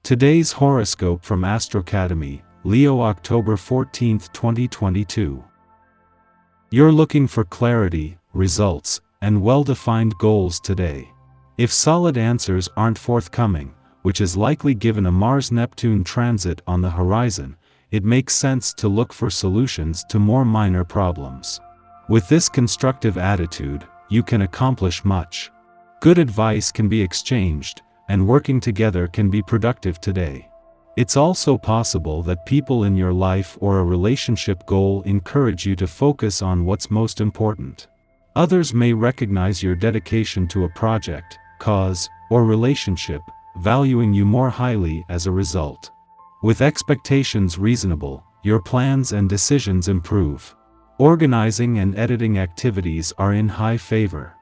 Today's horoscope from Astrocademy, Leo, October 14, 2022. You're looking for clarity, results, and well-defined goals today. If solid answers aren't forthcoming, which is likely given a Mars-Neptune transit on the horizon, it makes sense to look for solutions to more minor problems. With this constructive attitude, you can accomplish much. Good advice can be exchanged, and working together can be productive today. It's also possible that people in your life or a relationship goal encourage you to focus on what's most important. Others may recognize your dedication to a project, cause, or relationship, valuing you more highly as a result. With expectations reasonable, your plans and decisions improve. Organizing and editing activities are in high favor.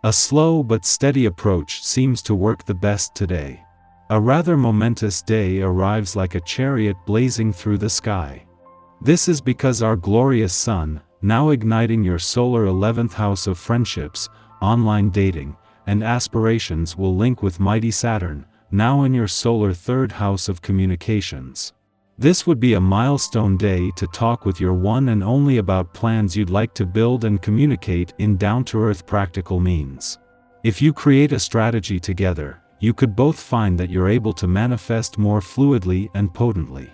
A slow but steady approach seems to work the best today. A rather momentous day arrives like a chariot blazing through the sky. This is because our glorious sun, now igniting your solar 11th house of friendships, online dating, and aspirations, will link with mighty Saturn, now in your solar 3rd house of communications. This would be a milestone day to talk with your one and only about plans you'd like to build and communicate in down-to-earth practical means. If you create a strategy together, you could both find that you're able to manifest more fluidly and potently.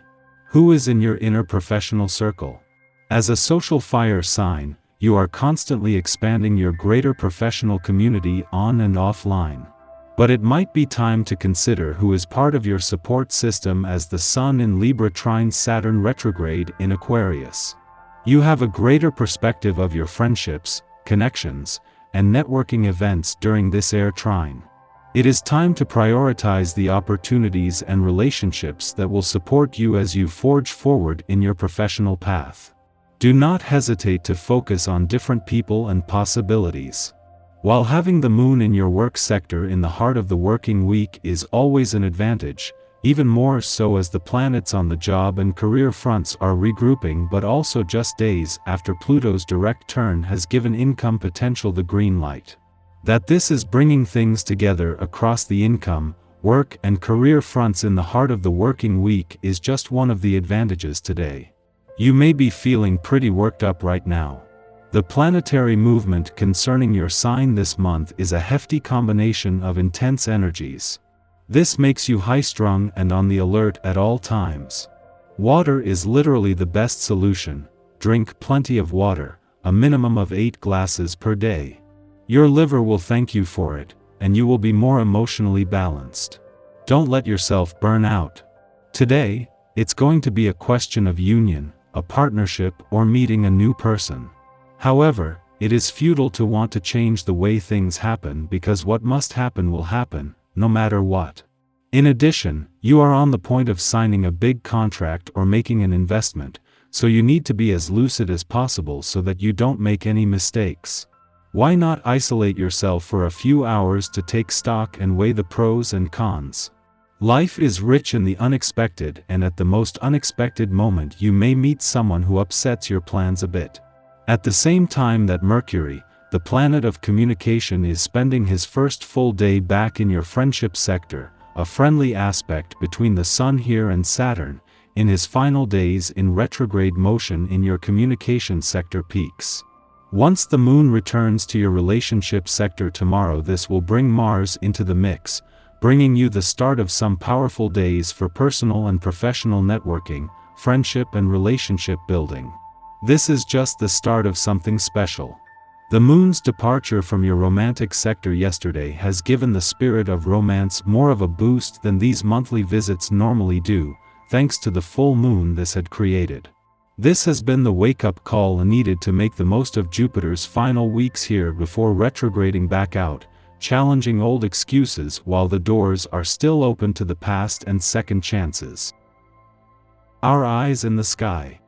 Who is in your inner professional circle? As a social fire sign, you are constantly expanding your greater professional community on and offline. But it might be time to consider who is part of your support system as the Sun in Libra trines Saturn retrograde in Aquarius. You have a greater perspective of your friendships, connections, and networking events during this air trine. It is time to prioritize the opportunities and relationships that will support you as you forge forward in your professional path. Do not hesitate to focus on different people and possibilities. While having the moon in your work sector in the heart of the working week is always an advantage, even more so as the planets on the job and career fronts are regrouping, but also just days after Pluto's direct turn has given income potential the green light. That this is bringing things together across the income, work, and career fronts in the heart of the working week is just one of the advantages today. You may be feeling pretty worked up right now. The planetary movement concerning your sign this month is a hefty combination of intense energies. This makes you high-strung and on the alert at all times. Water is literally the best solution. Drink plenty of water, a minimum of 8 glasses per day. Your liver will thank you for it, and you will be more emotionally balanced. Don't let yourself burn out. Today, it's going to be a question of union, a partnership, or meeting a new person. However, it is futile to want to change the way things happen because what must happen will happen, no matter what. In addition, you are on the point of signing a big contract or making an investment, so you need to be as lucid as possible so that you don't make any mistakes. Why not isolate yourself for a few hours to take stock and weigh the pros and cons? Life is rich in the unexpected, and at the most unexpected moment you may meet someone who upsets your plans a bit. At the same time that Mercury, the planet of communication, is spending his first full day back in your friendship sector, a friendly aspect between the Sun here and Saturn, in his final days in retrograde motion in your communication sector peaks. Once the Moon returns to your relationship sector tomorrow, this will bring Mars into the mix, bringing you the start of some powerful days for personal and professional networking, friendship and relationship building. This is just the start of something special. The Moon's departure from your romantic sector yesterday has given the spirit of romance more of a boost than these monthly visits normally do, thanks to the full moon this had created. This has been the wake-up call needed to make the most of Jupiter's final weeks here before retrograding back out, challenging old excuses while the doors are still open to the past and second chances. Our eyes in the sky.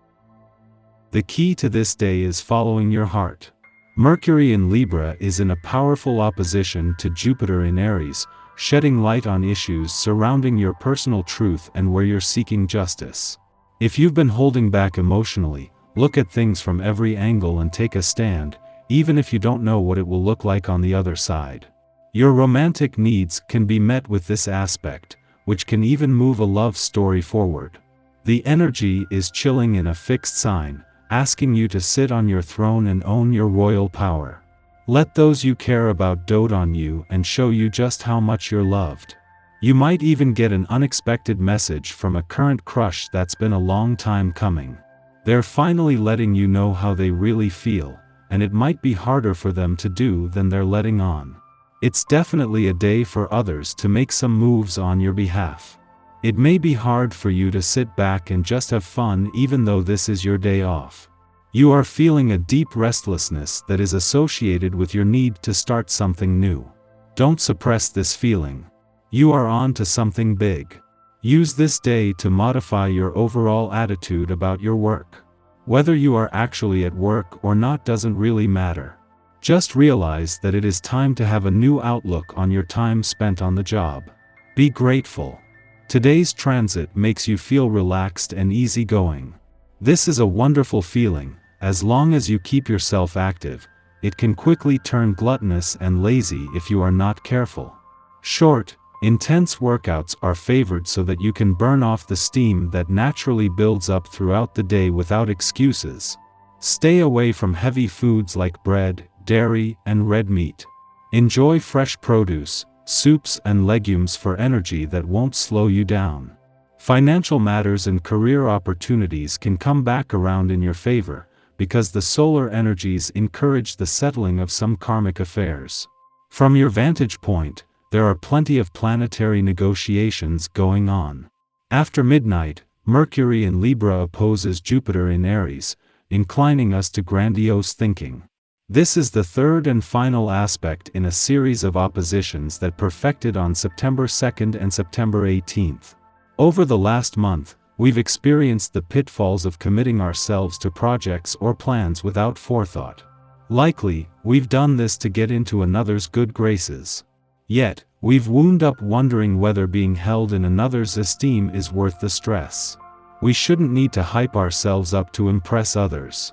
The key to this day is following your heart. Mercury in Libra is in a powerful opposition to Jupiter in Aries, shedding light on issues surrounding your personal truth and where you're seeking justice. If you've been holding back emotionally, look at things from every angle and take a stand, even if you don't know what it will look like on the other side. Your romantic needs can be met with this aspect, which can even move a love story forward. The energy is chilling in a fixed sign, asking you to sit on your throne and own your royal power. Let those you care about dote on you and show you just how much you're loved. You might even get an unexpected message from a current crush that's been a long time coming. They're finally letting you know how they really feel, and it might be harder for them to do than they're letting on. It's definitely a day for others to make some moves on your behalf. It may be hard for you to sit back and just have fun even though this is your day off. You are feeling a deep restlessness that is associated with your need to start something new. Don't suppress this feeling. You are on to something big. Use this day to modify your overall attitude about your work. Whether you are actually at work or not doesn't really matter. Just realize that it is time to have a new outlook on your time spent on the job. Be grateful. Today's transit makes you feel relaxed and easygoing. This is a wonderful feeling. As long as you keep yourself active, it can quickly turn gluttonous and lazy if you are not careful. Short, intense workouts are favored so that you can burn off the steam that naturally builds up throughout the day without excuses. Stay away from heavy foods like bread, dairy, and red meat. Enjoy fresh produce, soups and legumes for energy that won't slow you down. Financial matters and career opportunities can come back around in your favor, because the solar energies encourage the settling of some karmic affairs. From your vantage point, there are plenty of planetary negotiations going on. After midnight, Mercury in Libra opposes Jupiter in Aries, inclining us to grandiose thinking. This is the third and final aspect in a series of oppositions that perfected on September 2nd and September 18th. Over the last month, we've experienced the pitfalls of committing ourselves to projects or plans without forethought. Likely, we've done this to get into another's good graces. Yet, we've wound up wondering whether being held in another's esteem is worth the stress. We shouldn't need to hype ourselves up to impress others.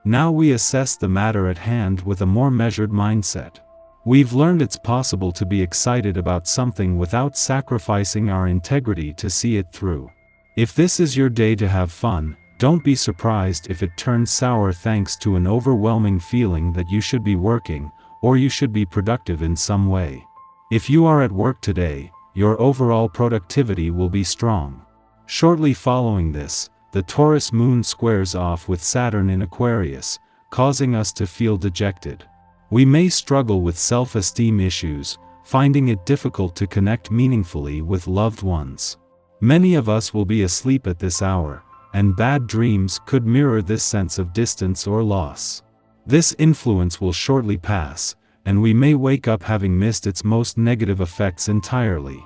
Now we assess the matter at hand with a more measured mindset. We've learned it's possible to be excited about something without sacrificing our integrity to see it through. If this is your day to have fun, don't be surprised if it turns sour thanks to an overwhelming feeling that you should be working, or you should be productive in some way. If you are at work today, your overall productivity will be strong. Shortly following this, the Taurus moon squares off with Saturn in Aquarius, causing us to feel dejected. We may struggle with self-esteem issues, finding it difficult to connect meaningfully with loved ones. Many of us will be asleep at this hour, and bad dreams could mirror this sense of distance or loss. This influence will shortly pass, and we may wake up having missed its most negative effects entirely.